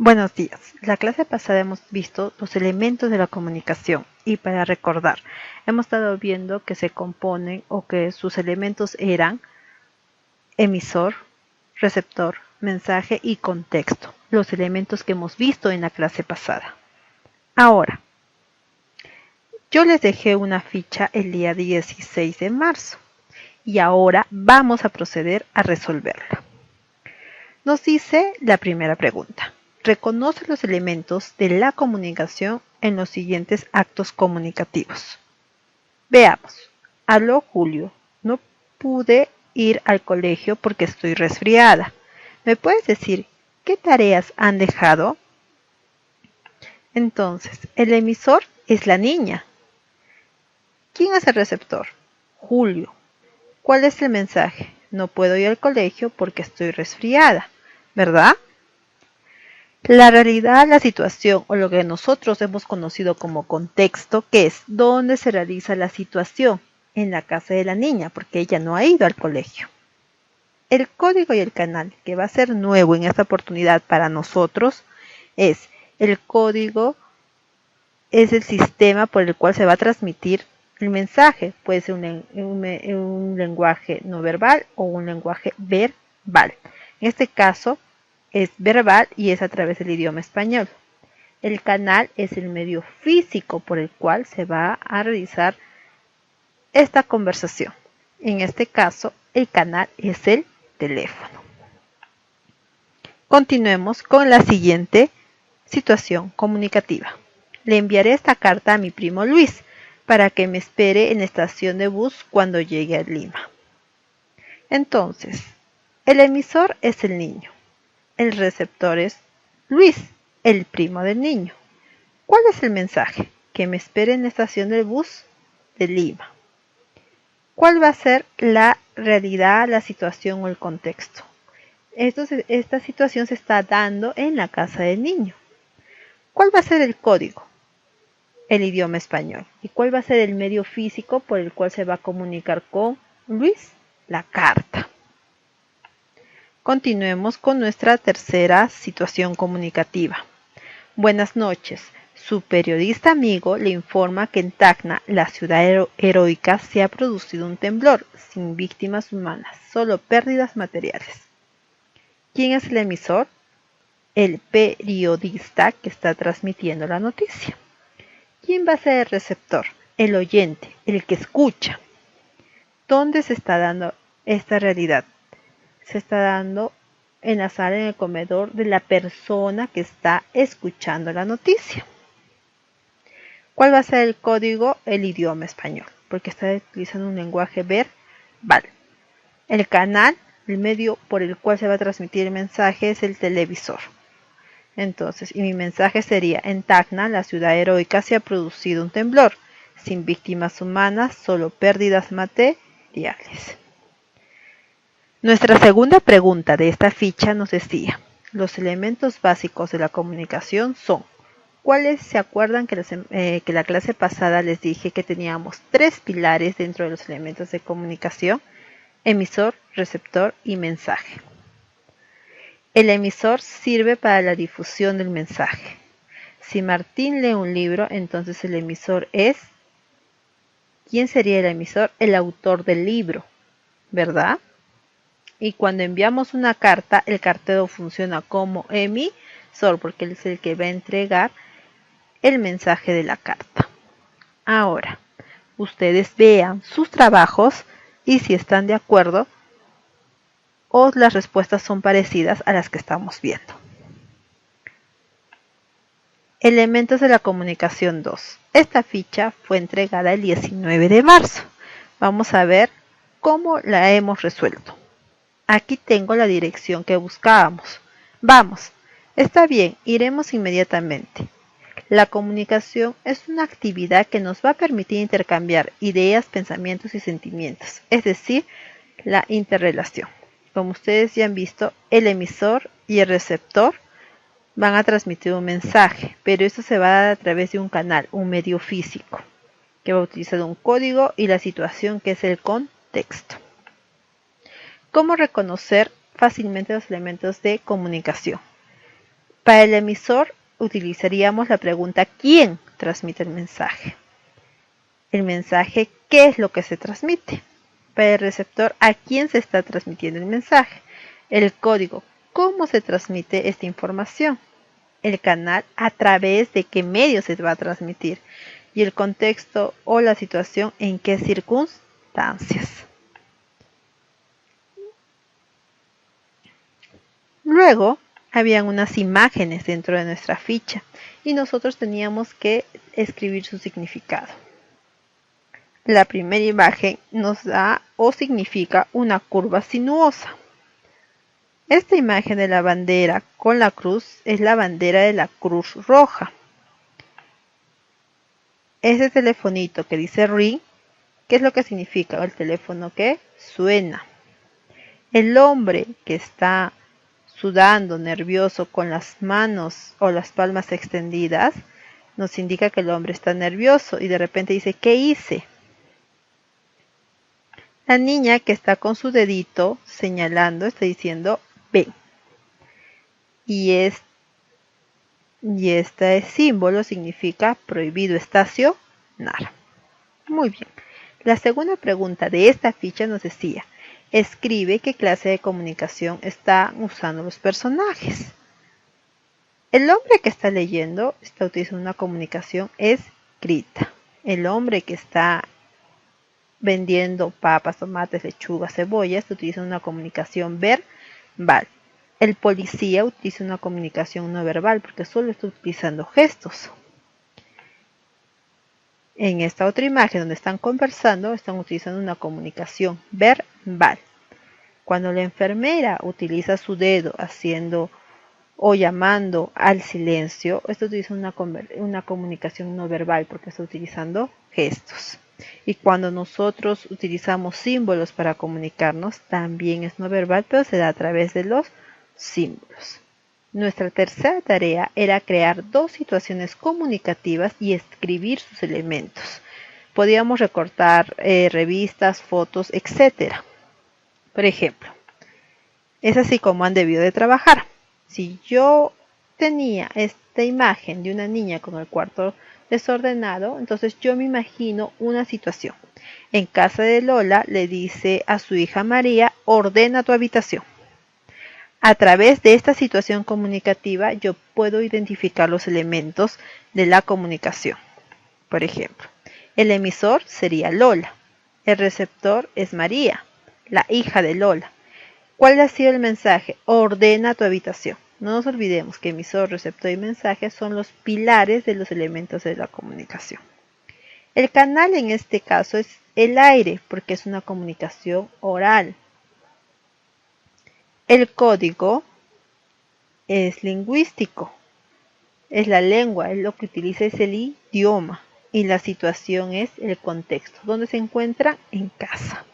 Buenos días. La clase pasada hemos visto los elementos de la comunicación y para recordar, hemos estado viendo que se componen o que sus elementos eran emisor, receptor, mensaje y contexto, los elementos que hemos visto en la clase pasada. Ahora, yo les dejé una ficha el día 16 de marzo y ahora vamos a proceder a resolverla. Nos dice la primera pregunta. Reconoce los elementos de la comunicación en los siguientes actos comunicativos. Veamos. Aló Julio, no pude ir al colegio porque estoy resfriada. ¿Me puedes decir qué tareas han dejado? Entonces, el emisor es la niña. ¿Quién es el receptor? Julio. ¿Cuál es el mensaje? No puedo ir al colegio porque estoy resfriada, ¿verdad? La realidad, la situación o lo que nosotros hemos conocido como contexto, que es dónde se realiza la situación, en la casa de la niña, porque ella no ha ido al colegio. El código y el canal que va a ser nuevo en esta oportunidad para nosotros es el código, es el sistema por el cual se va a transmitir el mensaje. Puede ser un lenguaje no verbal o un lenguaje verbal. En este caso es verbal y es a través del idioma español. El canal es el medio físico por el cual se va a realizar esta conversación. En este caso, el canal es el teléfono. Continuemos con la siguiente situación comunicativa. Le enviaré esta carta a mi primo Luis para que me espere en la estación de bus cuando llegue a Lima. Entonces, el emisor es el niño. El receptor es Luis, el primo del niño. ¿Cuál es el mensaje? Que me espere en la estación del bus de Lima. ¿Cuál va a ser la realidad, la situación o el contexto? Esta situación se está dando en la casa del niño. ¿Cuál va a ser el código? El idioma español. ¿Y cuál va a ser el medio físico por el cual se va a comunicar con Luis? La carta. Continuemos con nuestra tercera situación comunicativa. Buenas noches. Su periodista amigo le informa que en Tacna, la ciudad heroica, se ha producido un temblor, sin víctimas humanas, solo pérdidas materiales. ¿Quién es el emisor? El periodista que está transmitiendo la noticia. ¿Quién va a ser el receptor? El oyente, el que escucha. ¿Dónde se está dando esta realidad? Se está dando en la sala, en el comedor de la persona que está escuchando la noticia. ¿Cuál va a ser el código? El idioma español, porque está utilizando un lenguaje verbal. El canal, el medio por el cual se va a transmitir el mensaje es el televisor. Entonces, y mi mensaje sería, en Tacna, la ciudad heroica, se ha producido un temblor, sin víctimas humanas, solo pérdidas materiales. Nuestra segunda pregunta de esta ficha nos decía, los elementos básicos de la comunicación son, ¿cuáles se acuerdan que la clase pasada les dije que teníamos 3 pilares dentro de los elementos de comunicación? Emisor, receptor y mensaje. El emisor sirve para la difusión del mensaje. Si Martín lee un libro, entonces el emisor es... ¿Quién sería el emisor? El autor del libro, ¿verdad? Y cuando enviamos una carta, el cartero funciona como emisor, porque él es el que va a entregar el mensaje de la carta. Ahora, ustedes vean sus trabajos y si están de acuerdo o las respuestas son parecidas a las que estamos viendo. Elementos de la comunicación 2. Esta ficha fue entregada el 19 de marzo. Vamos a ver cómo la hemos resuelto. Aquí tengo la dirección que buscábamos. Vamos, está bien, iremos inmediatamente. La comunicación es una actividad que nos va a permitir intercambiar ideas, pensamientos y sentimientos, es decir, la interrelación. Como ustedes ya han visto, el emisor y el receptor van a transmitir un mensaje, pero esto se va a dar a través de un canal, un medio físico, que va a utilizar un código y la situación que es el contexto. ¿Cómo reconocer fácilmente los elementos de comunicación? Para el emisor utilizaríamos la pregunta ¿quién transmite el mensaje? El mensaje, ¿qué es lo que se transmite? Para el receptor, ¿a quién se está transmitiendo el mensaje? El código, ¿cómo se transmite esta información? El canal, ¿a través de qué medio se va a transmitir? Y el contexto o la situación, ¿en qué circunstancias? Luego, habían unas imágenes dentro de nuestra ficha y nosotros teníamos que escribir su significado. La primera imagen nos da o significa una curva sinuosa. Esta imagen de la bandera con la cruz es la bandera de la Cruz Roja. Ese telefonito que dice ring, ¿qué es lo que significa? El teléfono que suena. El hombre que está sudando, nervioso, con las manos o las palmas extendidas, nos indica que el hombre está nervioso y de repente dice, ¿qué hice? La niña que está con su dedito señalando está diciendo, ven. Y este símbolo significa prohibido estacionar. Muy bien. La segunda pregunta de esta ficha nos decía, escribe qué clase de comunicación están usando los personajes. El hombre que está leyendo está utilizando una comunicación escrita. El hombre que está vendiendo papas, tomates, lechugas, cebollas utiliza una comunicación verbal. El policía utiliza una comunicación no verbal porque solo está utilizando gestos. En esta otra imagen donde están conversando, están utilizando una comunicación verbal. Cuando la enfermera utiliza su dedo haciendo o llamando al silencio, esto utiliza una comunicación no verbal porque está utilizando gestos. Y cuando nosotros utilizamos símbolos para comunicarnos, también es no verbal, pero se da a través de los símbolos. Nuestra tercera tarea era crear dos situaciones comunicativas y escribir sus elementos. Podíamos recortar revistas, fotos, etc. Por ejemplo, es así como han debido de trabajar. Si yo tenía esta imagen de una niña con el cuarto desordenado, entonces yo me imagino una situación. En casa de Lola le dice a su hija María, ordena tu habitación. A través de esta situación comunicativa yo puedo identificar los elementos de la comunicación. Por ejemplo, el emisor sería Lola, el receptor es María, la hija de Lola. ¿Cuál ha sido el mensaje? Ordena tu habitación. No nos olvidemos que emisor, receptor y mensaje son los pilares de los elementos de la comunicación. El canal en este caso es el aire porque es una comunicación oral. El código es lingüístico, es la lengua, es lo que utiliza es el idioma y la situación es el contexto, donde se encuentra en casa.